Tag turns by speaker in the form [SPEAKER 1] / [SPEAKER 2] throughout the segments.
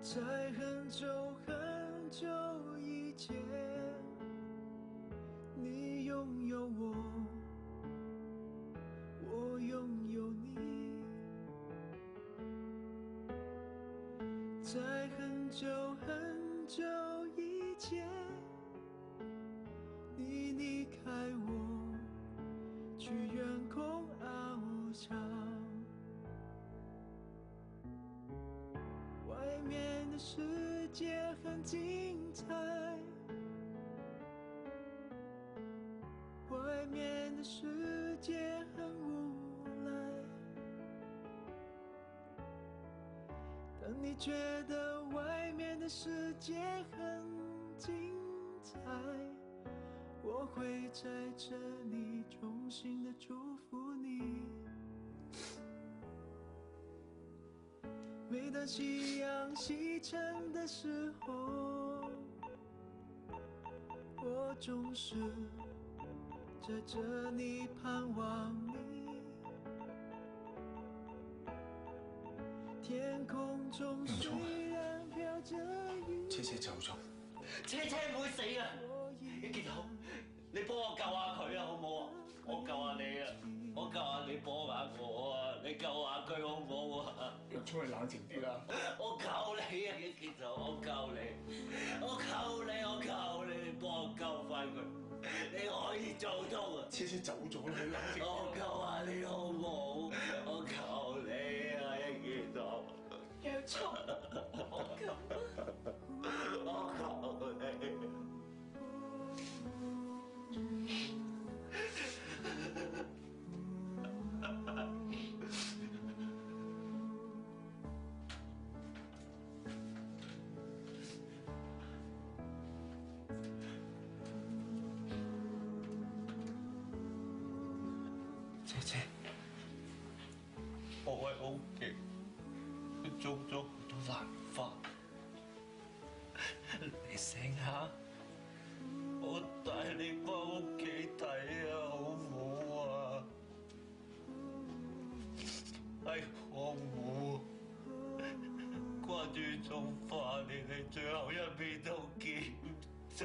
[SPEAKER 1] 在很久很久以前，你拥有我，我拥有你。在很久很久以前，你离开我，去远空翱翔。外面的世界很精彩，外面的世界很无赖。当你觉得外面的世界很精彩，我会在这里衷心的祝福你。每当夕阳西沉的时候，我总是在这里盼望你。天空中虽然飘着雨，
[SPEAKER 2] 車車走咗，
[SPEAKER 3] 車車唔會死啊！傑頭，你幫我救下佢啊，好唔好啊？我救下你啊！我救下你，幫下我啊！你救下佢好唔好啊？
[SPEAKER 2] 若聰你冷靜啲啦！
[SPEAKER 3] 我救你啊，傑頭，我救你，我救你，我救你，你幫我救翻佢，你可以做到啊！
[SPEAKER 2] 車車走咗啦，你冷靜啲。
[SPEAKER 3] 我救下你好唔好？我求你啊，傑頭。
[SPEAKER 4] 若聰，
[SPEAKER 3] 我求你。
[SPEAKER 2] 車車，
[SPEAKER 3] 我喺屋企種咗好多蘭花，你醒下，我帶你返屋企睇啊，好唔好啊？喺河湖掛住種花，連你最後一面都見唔到。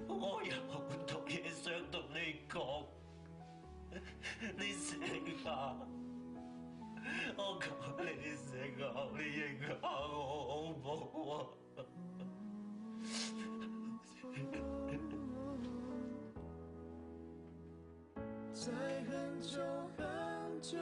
[SPEAKER 3] 我有好多嘢想同你講，你醒下，我求你醒下，你認下我好唔好啊？
[SPEAKER 1] 在很久很久